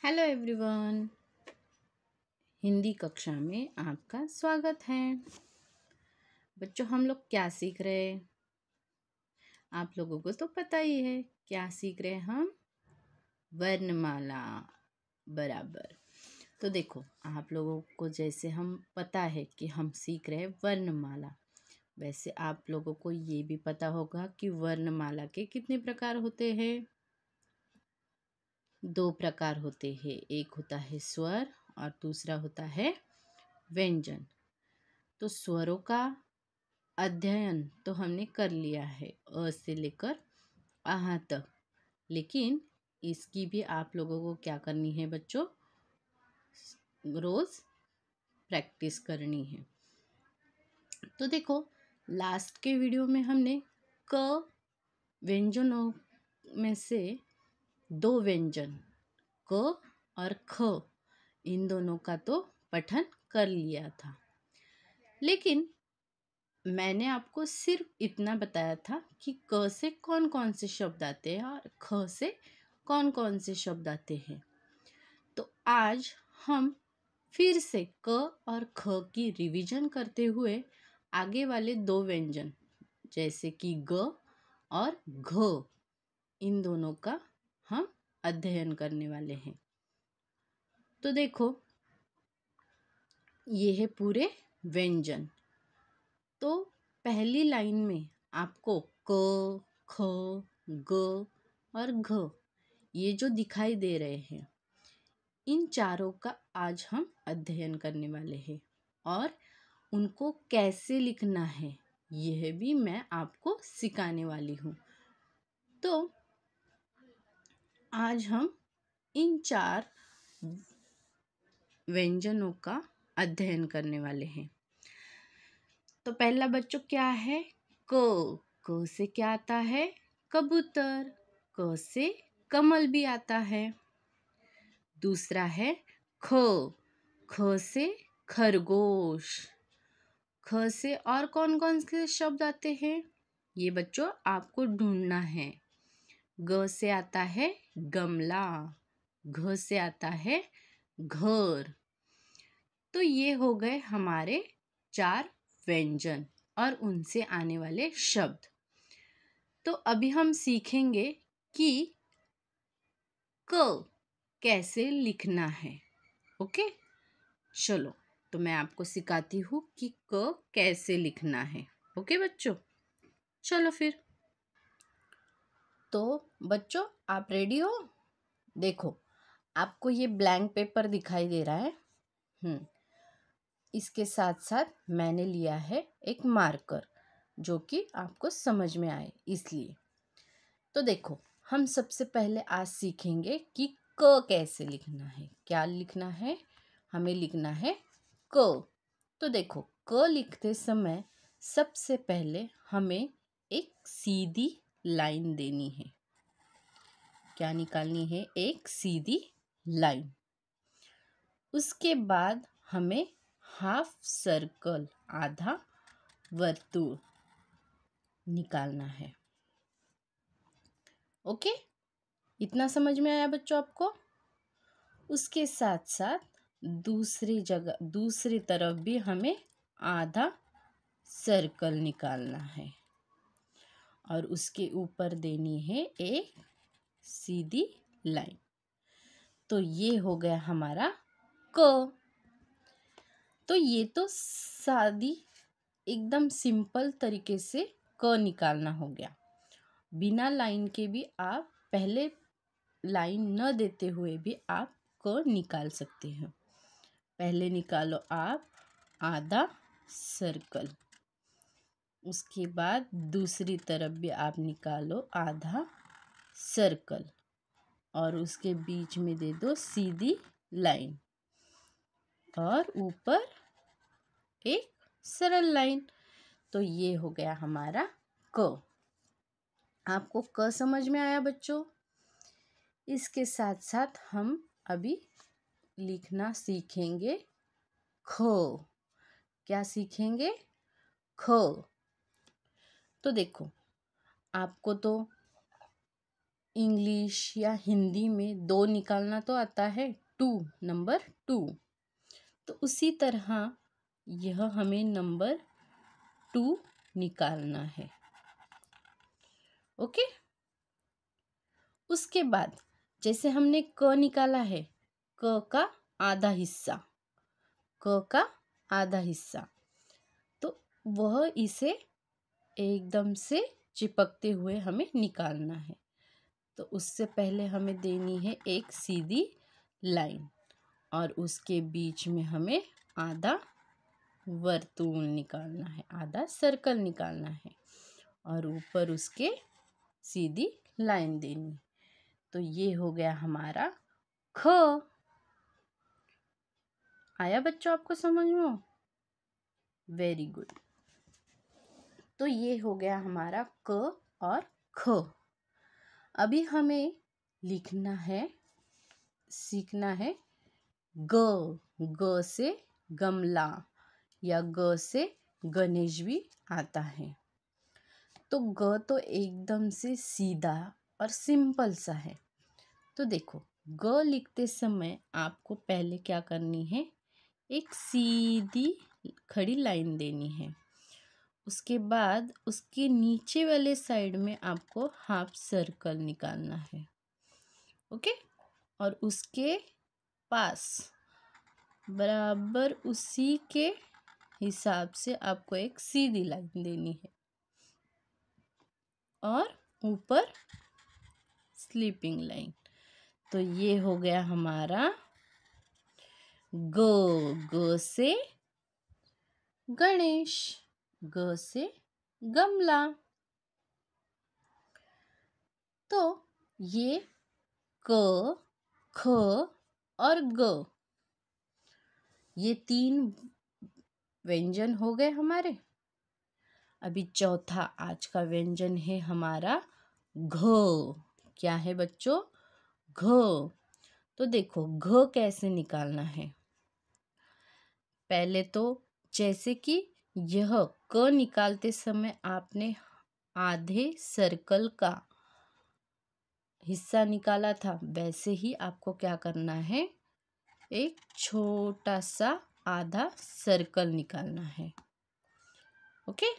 Hello everyone. Hindi कक्षा में आपका स्वागत है। बच्चों, हम लोग क्या सीख रहे हैं? आप लोगों को तो पता ही है क्या सीख रहे हैं हम? वर्णमाला। बराबर। तो देखो, आप लोगों को जैसे हम पता है कि हम सीख रहे हैं वर्णमाला, वैसे आप लोगों को ये भी पता होगा कि वर्णमाला के कितने प्रकार होते हैं। दो प्रकार होते हैं, एक होता है स्वर और दूसरा होता है व्यंजन। तो स्वरों का अध्ययन तो हमने कर लिया है अ से लेकर आहा तक, लेकिन इसकी भी आप लोगों को क्या करनी है बच्चों? रोज प्रैक्टिस करनी है। तो देखो, लास्ट के वीडियो में हमने क व्यंजनों में से दो व्यंजन क और ख, इन दोनों का तो पठन कर लिया था, लेकिन मैंने आपको सिर्फ इतना बताया था कि क से कौन कौन से शब्द आते हैं और ख से कौन कौन से शब्द आते हैं। तो आज हम फिर से क और ख की रिवीजन करते हुए आगे वाले दो व्यंजन जैसे कि ग और घ, इन दोनों का हम अध्ययन करने वाले हैं। तो देखो, ये है पूरे व्यंजन। तो पहली लाइन में आपको क, ख, ग और घ, ये जो दिखाई दे रहे हैं, इन चारों का आज हम अध्ययन करने वाले हैं और उनको कैसे लिखना है यह भी मैं आपको सिखाने वाली हूँ। तो आज हम इन चार व्यंजनों का अध्ययन करने वाले हैं। तो पहला बच्चों क्या है? क। क से क्या आता है? कबूतर। क से कमल भी आता है। दूसरा है ख। ख से खरगोश। ख से और कौन कौन से शब्द आते हैं ये बच्चों आपको ढूंढना है। ग से आता है गमला। घ से आता है घर। तो ये हो गए हमारे चार व्यंजन और उनसे आने वाले शब्द। तो अभी हम सीखेंगे कि क कैसे लिखना है। ओके, चलो तो मैं आपको सिखाती हूँ कि क कैसे लिखना है। ओके बच्चों, चलो फिर। तो बच्चों, आप रेडी हो? देखो, आपको ये ब्लैंक पेपर दिखाई दे रहा है। इसके साथ साथ मैंने लिया है एक मार्कर, जो कि आपको समझ में आए इसलिए। तो देखो, हम सबसे पहले आज सीखेंगे कि क कैसे लिखना है। क्या लिखना है? हमें लिखना है क। तो देखो, क लिखते समय सबसे पहले हमें एक सीधी लाइन देनी है। क्या निकालनी है? एक सीधी लाइन। उसके बाद हमें हाफ सर्कल, आधा वर्तुल निकालना है। ओके, इतना समझ में आया बच्चों आपको? उसके साथ साथ दूसरी तरफ भी हमें आधा सर्कल निकालना है और उसके ऊपर देनी है एक सीधी लाइन। तो ये हो गया हमारा क। तो ये तो सादी एकदम सिंपल तरीके से क निकालना हो गया। बिना लाइन के भी आप पहले लाइन न देते हुए भी आप क निकाल सकते हैं। पहले निकालो आप आधा सर्कल, उसके बाद दूसरी तरफ भी आप निकालो आधा सर्कल और उसके बीच में दे दो सीधी लाइन और ऊपर एक सरल लाइन। तो ये हो गया हमारा क। आपको क समझ में आया बच्चों? इसके साथ साथ हम अभी लिखना सीखेंगे ख। क्या सीखेंगे? ख। तो देखो, आपको तो इंग्लिश या हिंदी में 2 निकालना तो आता है, 2, नंबर 2। तो उसी तरह यह हमें नंबर 2 निकालना है। ओके। उसके बाद जैसे हमने क निकाला है, क का आधा हिस्सा, क का आधा हिस्सा, तो वह इसे एकदम से चिपकते हुए हमें निकालना है। तो उससे पहले हमें देनी है एक सीधी लाइन और उसके बीच में हमें आधा वर्तुल निकालना है, आधा सर्कल निकालना है और ऊपर उसके सीधी लाइन देनी। तो ये हो गया हमारा ख। आया बच्चों आपको समझ में? Very good. तो ये हो गया हमारा क और ख। अभी हमें लिखना है, सीखना है ग। ग से गमला या ग से गणेश भी आता है। तो ग तो एकदम से सीधा और सिंपल सा है। तो देखो, ग लिखते समय आपको पहले क्या करनी है, एक सीधी खड़ी लाइन देनी है। उसके बाद उसके नीचे वाले साइड में आपको हाफ सर्कल निकालना है। ओके। और उसके पास बराबर उसी के हिसाब से आपको एक सीधी लाइन देनी है और ऊपर स्लीपिंग लाइन। तो ये हो गया हमारा ग। ग से गणेश, ग से गमला। तो ये क, ख और ग, ये 3 व्यंजन हो गए हमारे। अभी चौथा आज का व्यंजन है हमारा घ। क्या है बच्चों? घ। तो देखो घ कैसे निकालना है। पहले तो जैसे कि यह क निकालते समय आपने आधे सर्कल का हिस्सा निकाला था, वैसे ही आपको क्या करना है, एक छोटा सा आधा सर्कल निकालना है। ओके।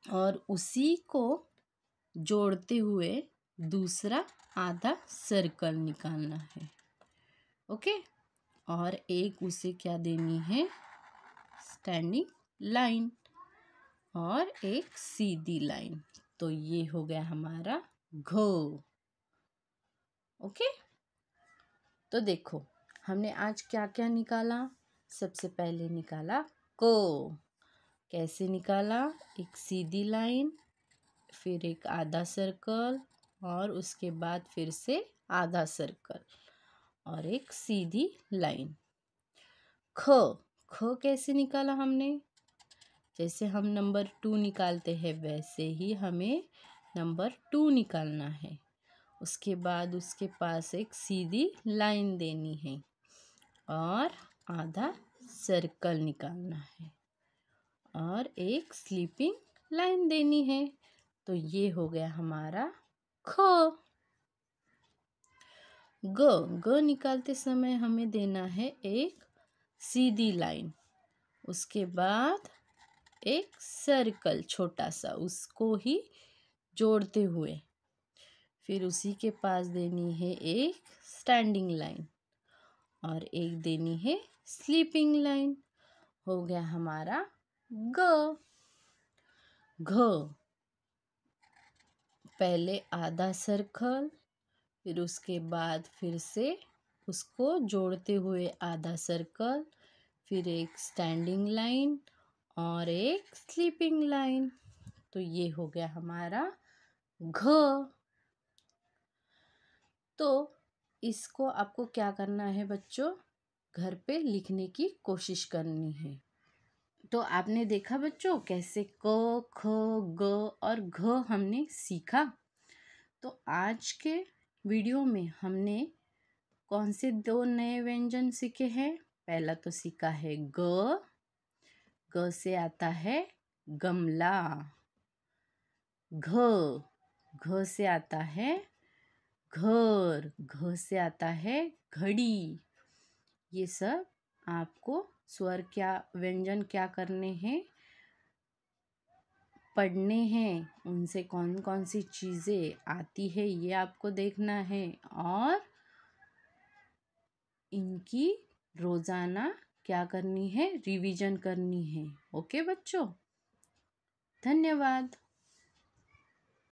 और उसी को जोड़ते हुए दूसरा आधा सर्कल निकालना है। ओके। और एक उसे क्या देनी है, स्टैंडिंग लाइन और एक सीधी लाइन। तो ये हो गया हमारा घ। ओके। तो देखो हमने आज क्या क्या निकाला। सबसे पहले निकाला क। कैसे निकाला, एक सीधी लाइन, फिर एक आधा सर्कल और उसके बाद फिर से आधा सर्कल और एक सीधी लाइन। ख। ख कैसे निकाला हमने, जैसे हम नंबर 2 निकालते हैं वैसे ही हमें नंबर 2 निकालना है। उसके बाद उसके पास एक सीधी लाइन देनी है और आधा सर्कल निकालना है और एक स्लीपिंग लाइन देनी है। तो ये हो गया हमारा ख। ग। ग निकालते समय हमें देना है एक सीधी लाइन, उसके बाद एक सर्कल छोटा सा, उसको ही जोड़ते हुए, फिर उसी के पास देनी है एक स्टैंडिंग लाइन और एक देनी है स्लीपिंग लाइन। हो गया हमारा ग। घ। पहले आधा सर्कल, फिर उसके बाद फिर से उसको जोड़ते हुए आधा सर्कल, फिर एक स्टैंडिंग लाइन और एक स्लीपिंग लाइन। तो ये हो गया हमारा घ। तो इसको आपको क्या करना है बच्चों, घर पे लिखने की कोशिश करनी है। तो आपने देखा बच्चों कैसे क, ख, ग और घ हमने सीखा। तो आज के वीडियो में हमने कौन से 2 नए व्यंजन सीखे हैं। पहला तो सीखा है ग। ग से आता है गमला। घ। घ से आता है घर, घ से आता है घड़ी। ये सब आपको स्वर क्या, व्यंजन क्या करने हैं, पढ़ने हैं। उनसे कौन कौन सी चीज़ें आती है ये आपको देखना है, और इनकी रोज़ाना क्या करनी है, रिवीजन करनी है। ओके बच्चों, धन्यवाद।